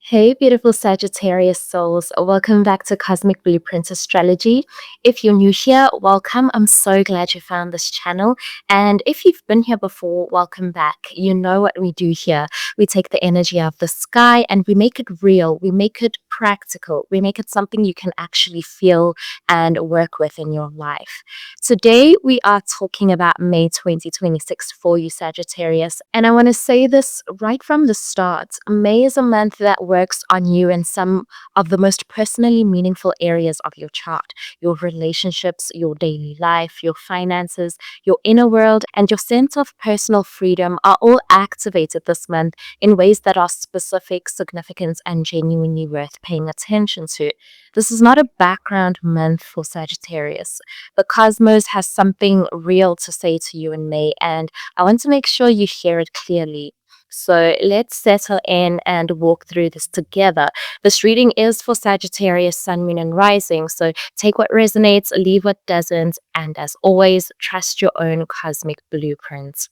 Hey, beautiful Sagittarius souls. Welcome back to Cosmic Blueprint Astrology. If you're new here, welcome. I'm so glad you found this channel. And if you've been here before, welcome back. You know what we do here. We take the energy of the sky and we make it real. We make it practical. We make it something you can actually feel and work with in your life. Today, we are talking about May 2026 for you, Sagittarius. And I want to say this right from the start. May is a month that works on you in some of the most personally meaningful areas of your chart: your relationships, your daily life, your finances, your inner world, and your sense of personal freedom are all activated this month in ways that are specific, significant, and genuinely worth paying attention to. This is not a background month for Sagittarius. The cosmos has something real to say to you in May, and I want to make sure you hear it clearly. So let's settle in and walk through this together. This reading is for Sagittarius, Sun, Moon, and Rising. So take what resonates, leave what doesn't, and as always, trust your own cosmic blueprint.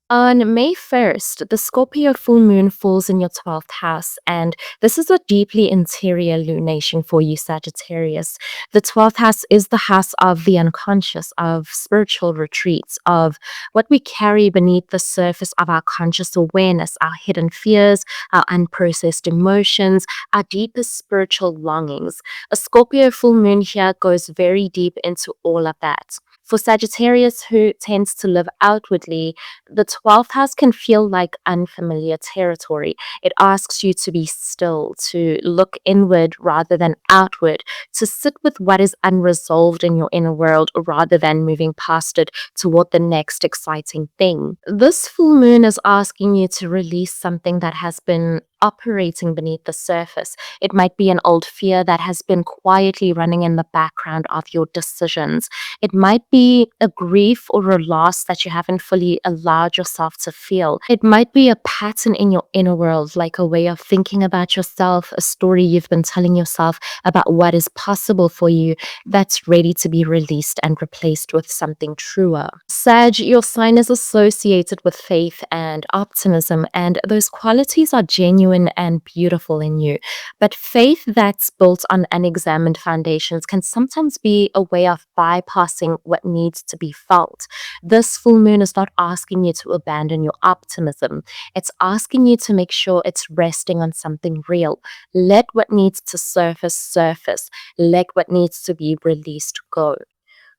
On May 1st, the Scorpio full moon falls in your 12th house, and this is a deeply interior lunation for you, Sagittarius. The 12th house is the house of the unconscious, of spiritual retreats, of what we carry beneath the surface of our conscious awareness, our hidden fears, our unprocessed emotions, our deepest spiritual longings. A Scorpio full moon here goes very deep into all of that. For Sagittarius, who tends to live outwardly, the 12th house can feel like unfamiliar territory. It asks you to be still, to look inward rather than outward, to sit with what is unresolved in your inner world rather than moving past it toward the next exciting thing. This full moon is asking you to release something that has been operating beneath the surface. It might be an old fear that has been quietly running in the background of your decisions. It might be a grief or a loss that you haven't fully allowed yourself to feel. It might be a pattern in your inner world, like a way of thinking about yourself, a story you've been telling yourself about what is possible for you that's ready to be released and replaced with something truer. Sag, your sign is associated with faith and optimism, and those qualities are genuine and beautiful in you. But faith that's built on unexamined foundations can sometimes be a way of bypassing what needs to be felt. This full moon is not asking you to abandon your optimism. It's asking you to make sure it's resting on something real. Let what needs to surface surface. Let what needs to be released go.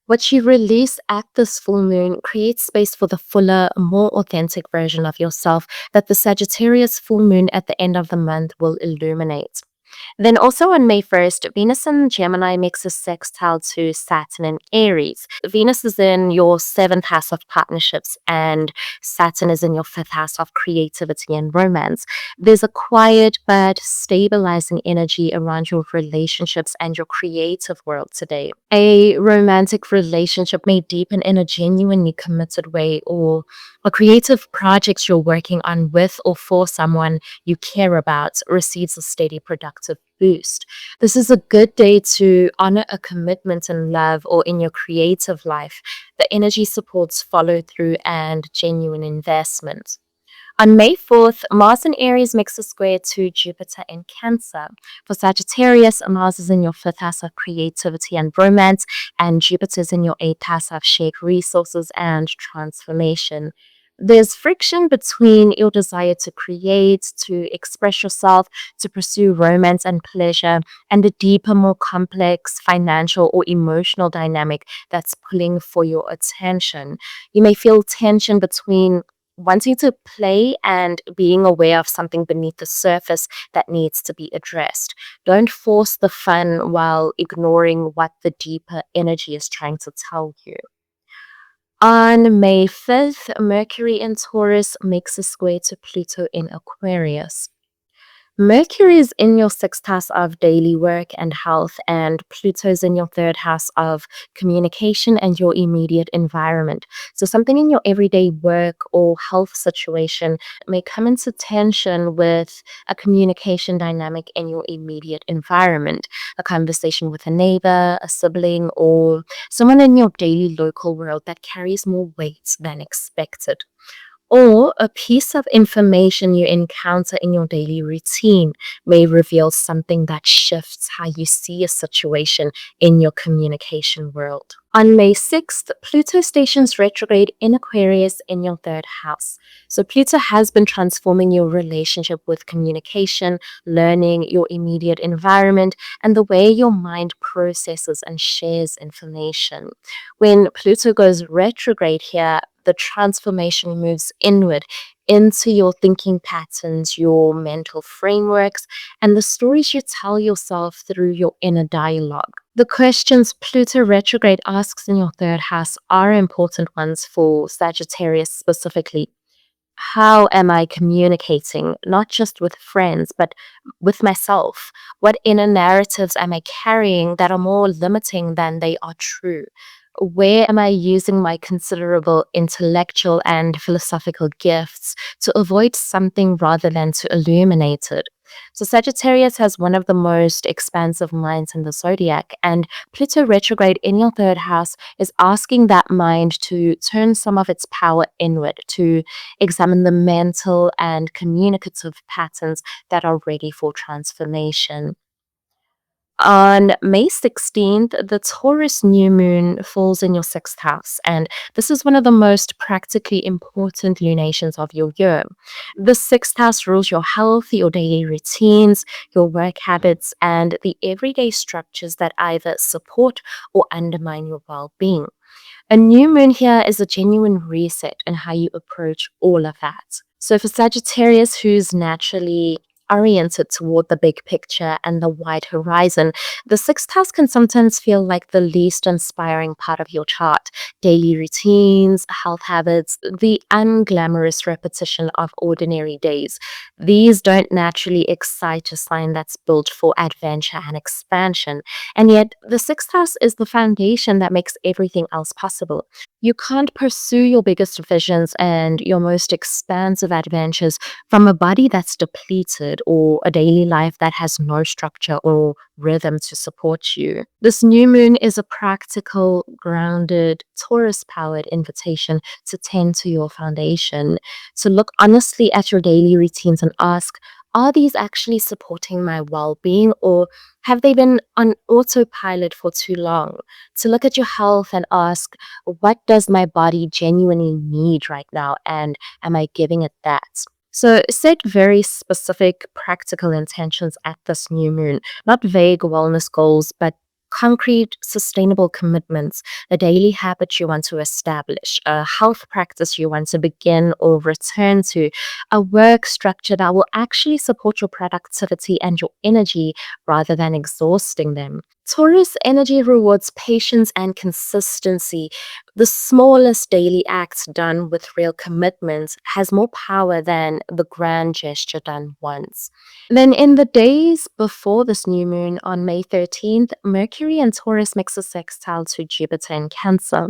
What you release at this full moon creates space for the fuller, more authentic version of yourself that the Sagittarius full moon at the end of the month will illuminate. Then also on May 1st, Venus in Gemini makes a sextile to Saturn in Aries. Venus is in your seventh house of partnerships, and Saturn is in your fifth house of creativity and romance. There's a quiet but stabilizing energy around your relationships and your creative world today. A romantic relationship may deepen in a genuinely committed way, or a creative project you're working on with or for someone you care about receives a steady, productive boost. This is a good day to honor a commitment in love or in your creative life. The energy supports follow through and genuine investment. On May 4th, Mars in Aries makes a square to Jupiter in Cancer. For Sagittarius, Mars is in your fifth house of creativity and romance, and Jupiter is in your eighth house of shared resources and transformation. There's friction between your desire to create, to express yourself, to pursue romance and pleasure, and the deeper, more complex financial or emotional dynamic that's pulling for your attention. You may feel tension between wanting to play and being aware of something beneath the surface that needs to be addressed. Don't force the fun while ignoring what the deeper energy is trying to tell you. On May 5th, Mercury in Taurus makes a square to Pluto in Aquarius. Mercury is in your sixth house of daily work and health, and Pluto is in your third house of communication and your immediate environment. So, something in your everyday work or health situation may come into tension with a communication dynamic in your immediate environment, a conversation with a neighbor, a sibling, or someone in your daily local world that carries more weight than expected. Or a piece of information you encounter in your daily routine may reveal something that shifts how you see a situation in your communication world. On May 6th, Pluto stations retrograde in Aquarius in your third house. So, Pluto has been transforming your relationship with communication, learning, your immediate environment, and the way your mind processes and shares information. When Pluto goes retrograde here, the transformation moves inward into your thinking patterns, your mental frameworks, and the stories you tell yourself through your inner dialogue. The questions Pluto retrograde asks in your third house are important ones for Sagittarius specifically. How am I communicating, not just with friends, but with myself? What inner narratives am I carrying that are more limiting than they are true? Where am I using my considerable intellectual and philosophical gifts to avoid something rather than to illuminate it? So, Sagittarius has one of the most expansive minds in the zodiac, and Pluto retrograde in your third house is asking that mind to turn some of its power inward, to examine the mental and communicative patterns that are ready for transformation. On May 16th, the Taurus new moon falls in your sixth house, and this is one of the most practically important lunations of your year. The sixth house rules your health, your daily routines, your work habits, and the everyday structures that either support or undermine your well being. A new moon here is a genuine reset in how you approach all of that. So, for Sagittarius, who's naturally oriented toward the big picture and the wide horizon, the sixth house can sometimes feel like the least inspiring part of your chart. Daily routines, health habits, the unglamorous repetition of ordinary days. These don't naturally excite a sign that's built for adventure and expansion. And yet, the sixth house is the foundation that makes everything else possible. You can't pursue your biggest visions and your most expansive adventures from a body that's depleted or a daily life that has no structure or rhythm to support you. This new moon is a practical, grounded, Taurus powered invitation to tend to your foundation, to look honestly at your daily routines and ask, are these actually supporting my well being, or have they been on autopilot for too long? To look at your health and ask, what does my body genuinely need right now? And am I giving it that? So set very specific practical intentions at this new moon, not vague wellness goals, but concrete, sustainable commitments, a daily habit you want to establish, a health practice you want to begin or return to, a work structure that will actually support your productivity and your energy rather than exhausting them. Taurus energy rewards patience and consistency. The smallest daily act done with real commitment has more power than the grand gesture done once. Then, in the days before this new moon on May 13th, Mercury and Taurus makes a sextile to Jupiter in Cancer.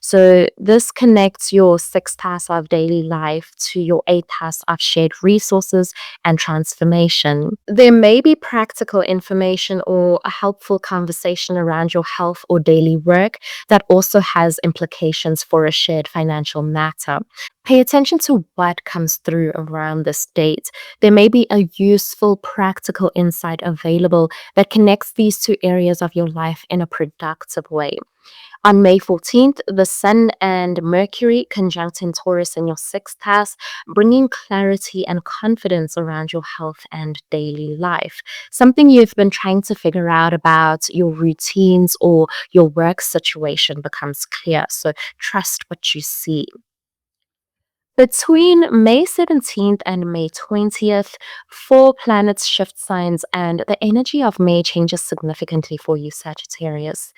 So, this connects your sixth house of daily life to your eighth house of shared resources and transformation. There may be practical information or a helpful conversation around your health or daily work that also has implications for a shared financial matter. Pay attention to what comes through around this date. There may be a useful, practical insight available that connects these two areas of your life in a productive way. On May 14th, the Sun and Mercury conjunct in Taurus in your sixth house, bringing clarity and confidence around your health and daily life. Something you've been trying to figure out about your routines or your work situation becomes clear. So trust what you see. Between May 17th and May 20th, four planets shift signs, and the energy of May changes significantly for you, Sagittarius.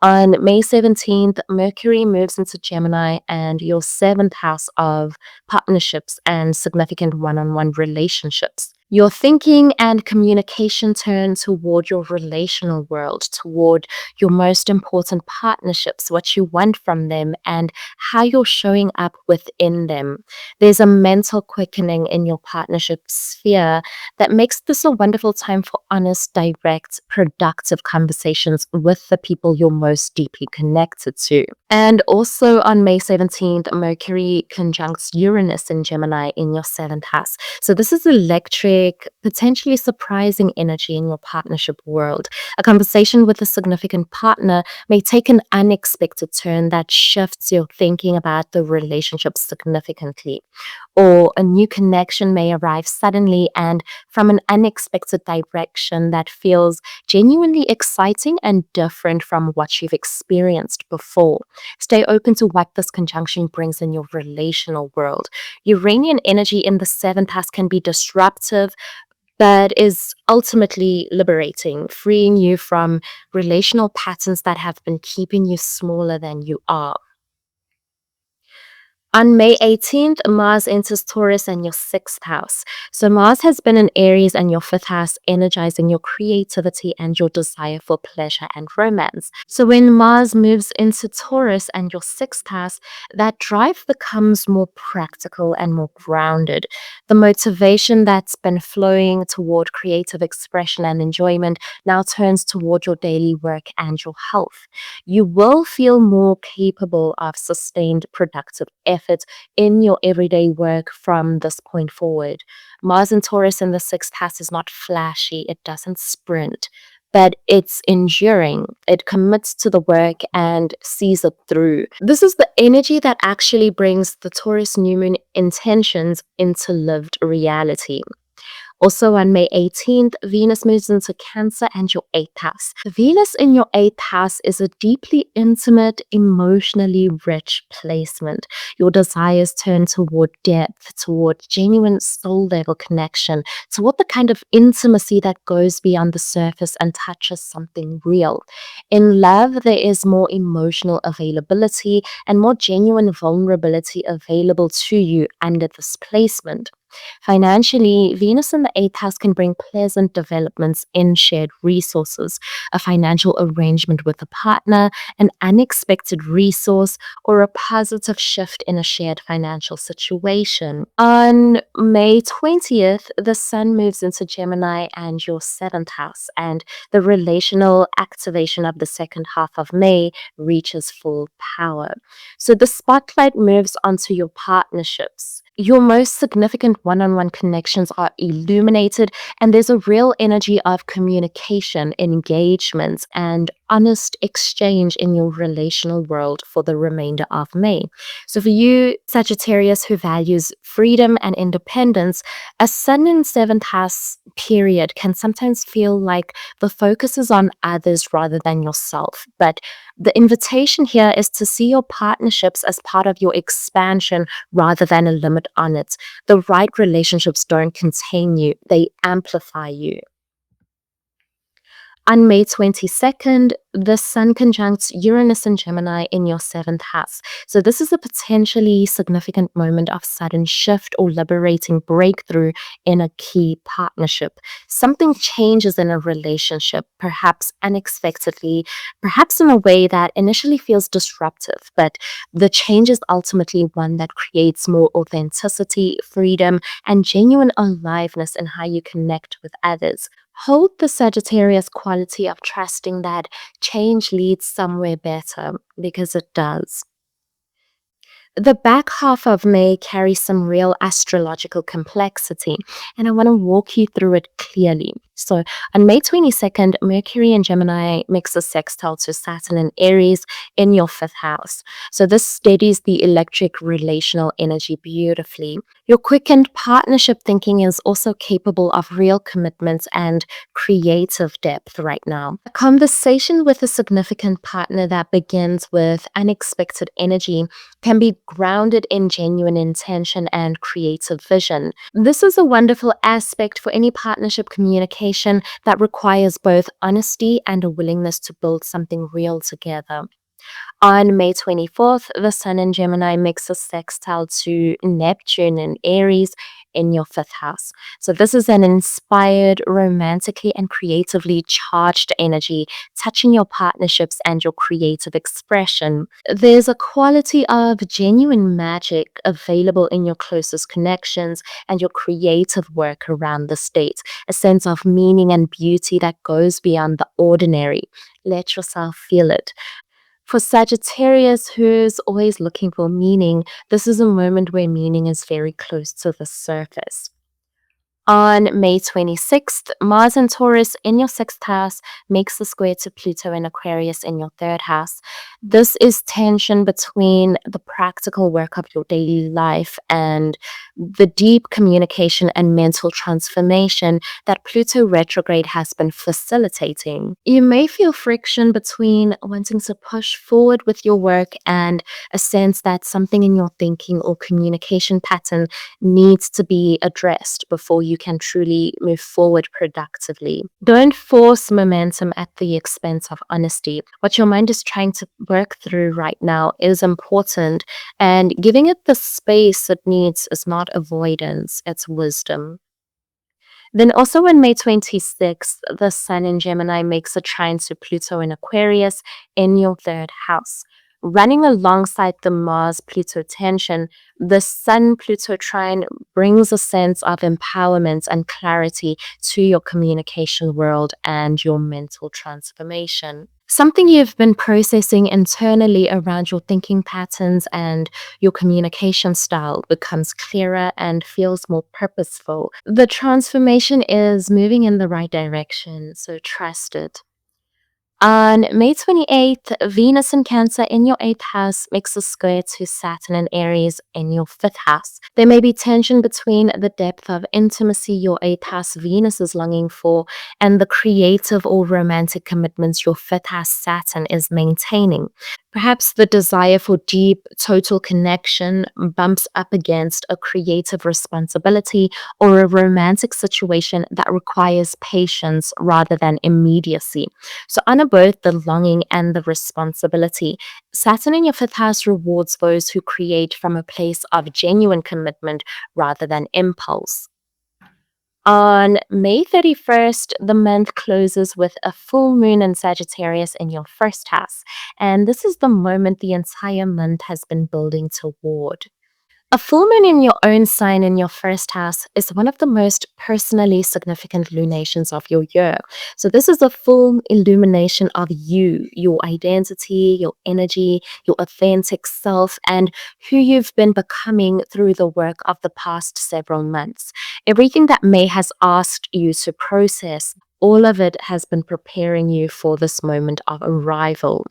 On May 17th, Mercury moves into Gemini and your seventh house of partnerships and significant one on one relationships. Your thinking and communication turn toward your relational world, toward your most important partnerships, what you want from them, and how you're showing up within them. There's a mental quickening in your partnership sphere that makes this a wonderful time for honest, direct, productive conversations with the people you're most deeply connected to. And also on May 17th, Mercury conjuncts Uranus in Gemini in your seventh house. So this is electric, potentially surprising energy in your partnership world. A conversation with a significant partner may take an unexpected turn that shifts your thinking about the relationship significantly. Or a new connection may arrive suddenly and from an unexpected direction that feels genuinely exciting and different from what you've experienced before. Stay open to what this conjunction brings in your relational world. Uranian energy in the seventh house can be disruptive, but is ultimately liberating, freeing you from relational patterns that have been keeping you smaller than you are. On May 18th, Mars enters Taurus and your sixth house. So, Mars has been in Aries and your fifth house, energizing your creativity and your desire for pleasure and romance. So, when Mars moves into Taurus and your sixth house, that drive becomes more practical and more grounded. The motivation that's been flowing toward creative expression and enjoyment now turns toward your daily work and your health. You will feel more capable of sustained productive effort in your everyday work from this point forward. Mars and Taurus in the sixth house is not flashy, it doesn't sprint, but it's enduring. It commits to the work and sees it through. This is the energy that actually brings the Taurus new moon intentions into lived reality. Also on May 18th, Venus moves into Cancer and your eighth house. Venus in your eighth house is a deeply intimate, emotionally rich placement. Your desires turn toward depth, toward genuine soul level connection, toward the kind of intimacy that goes beyond the surface and touches something real. In love, there is more emotional availability and more genuine vulnerability available to you under this placement. Financially, Venus in the eighth house can bring pleasant developments in shared resources, a financial arrangement with a partner, an unexpected resource, or a positive shift in a shared financial situation. On May 20th, the Sun moves into Gemini and your seventh house, and the relational activation of the second half of May reaches full power. So the spotlight moves onto your partnerships. Your most significant one on one connections are illuminated, and there's a real energy of communication, engagement, and honest exchange in your relational world for the remainder of May. So, for you, Sagittarius, who values freedom and independence, a Sun in seventh house period can sometimes feel like the focus is on others rather than yourself. But the invitation here is to see your partnerships as part of your expansion rather than a limit on it. The right relationships don't contain you, they amplify you. On May 22nd, the Sun conjuncts Uranus and Gemini in your seventh house. So, this is a potentially significant moment of sudden shift or liberating breakthrough in a key partnership. Something changes in a relationship, perhaps unexpectedly, perhaps in a way that initially feels disruptive, but the change is ultimately one that creates more authenticity, freedom, and genuine aliveness in how you connect with others. Hold the Sagittarius quality of trusting that change leads somewhere better, because it does. The back half of May carries some real astrological complexity, and I want to walk you through it clearly. So, on May 22nd, Mercury in Gemini makes a sextile to Saturn in Aries in your fifth house. So, this steadies the electric relational energy beautifully. Your quickened partnership thinking is also capable of real commitments and creative depth right now. A conversation with a significant partner that begins with unexpected energy can be grounded in genuine intention and creative vision. This is a wonderful aspect for any partnership communication that requires both honesty and a willingness to build something real together. On May 24th, the Sun in Gemini makes a sextile to Neptune in Aries in your fifth house. So, this is an inspired, romantically and creatively charged energy, touching your partnerships and your creative expression. There's a quality of genuine magic available in your closest connections and your creative work around the state, a sense of meaning and beauty that goes beyond the ordinary. Let yourself feel it. For Sagittarius, who's always looking for meaning, this is a moment where meaning is very close to the surface. On May 26th, Mars in Taurus in your sixth house makes the square to Pluto in Aquarius in your third house. This is tension between the practical work of your daily life and the deep communication and mental transformation that Pluto retrograde has been facilitating. You may feel friction between wanting to push forward with your work and a sense that something in your thinking or communication pattern needs to be addressed before you can truly move forward productively. Don't force momentum at the expense of honesty. What your mind is trying to work through right now is important, and giving it the space it needs is not avoidance, it's wisdom. Then also on May 26th, the Sun in Gemini makes a trine to Pluto in Aquarius in your third house. Running alongside the Mars Pluto tension, the Sun Pluto trine brings a sense of empowerment and clarity to your communication world and your mental transformation. Something you've been processing internally around your thinking patterns and your communication style becomes clearer and feels more purposeful. The transformation is moving in the right direction, so trust it. On May 28th, Venus in Cancer in your 8th house makes a square to Saturn in Aries in your 5th house. There may be tension between the depth of intimacy your 8th house Venus is longing for and the creative or romantic commitments your 5th house Saturn is maintaining. Perhaps the desire for deep, total connection bumps up against a creative responsibility or a romantic situation that requires patience rather than immediacy. So, honor both the longing and the responsibility. Saturn in your fifth house rewards those who create from a place of genuine commitment rather than impulse. On May 31st, the month closes with a full moon in Sagittarius in your first house. And this is the moment the entire month has been building toward. A full moon in your own sign in your first house is one of the most personally significant lunations of your year. So, this is a full illumination of you, your identity, your energy, your authentic self, and who you've been becoming through the work of the past several months. Everything that May has asked you to process, all of it has been preparing you for this moment of arrival.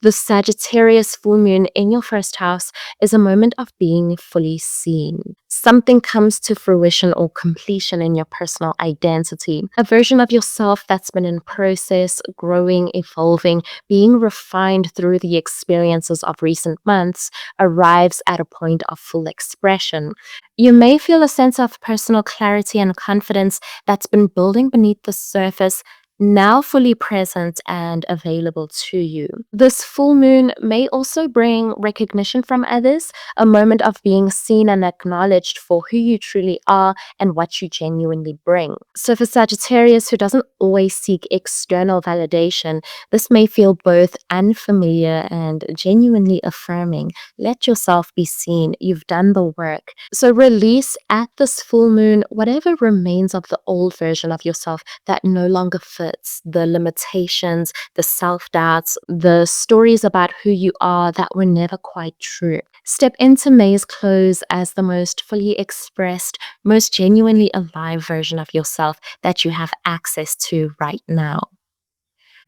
The Sagittarius full moon in your first house is a moment of being fully seen. Something comes to fruition or completion in your personal identity, a version of yourself that's been in process, growing, evolving, being refined through the experiences of recent months, arrives at a point of full expression. You may feel a sense of personal clarity and confidence that's been building beneath the surface, now fully present and available to you. This full moon may also bring recognition from others, a moment of being seen and acknowledged for who you truly are and what you genuinely bring. So, for Sagittarius who doesn't always seek external validation, this may feel both unfamiliar and genuinely affirming. Let yourself be seen. You've done the work. So, release at this full moon whatever remains of the old version of yourself that no longer fits, the limitations, the self doubts, the stories about who you are that were never quite true. Step into May's close as the most fully expressed, most genuinely alive version of yourself that you have access to right now.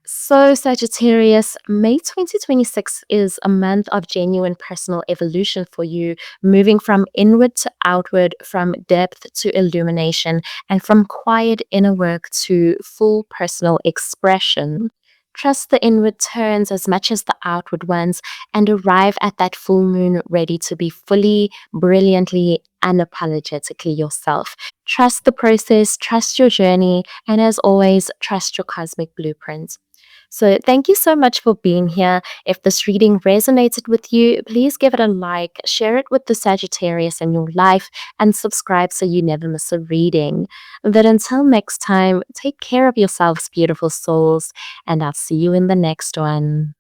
So, Sagittarius, May 2026 is a month of genuine personal evolution for you, moving from inward to outward, from depth to illumination, and from quiet inner work to full personal expression. Trust the inward turns as much as the outward ones, and arrive at that full moon ready to be fully, brilliantly, unapologetically yourself. Trust the process, trust your journey, and as always, trust your cosmic blueprint. So, thank you so much for being here. If this reading resonated with you, please give it a like, share it with the Sagittarius in your life, and subscribe so you never miss a reading. But until next time, take care of yourselves, beautiful souls, and I'll see you in the next one.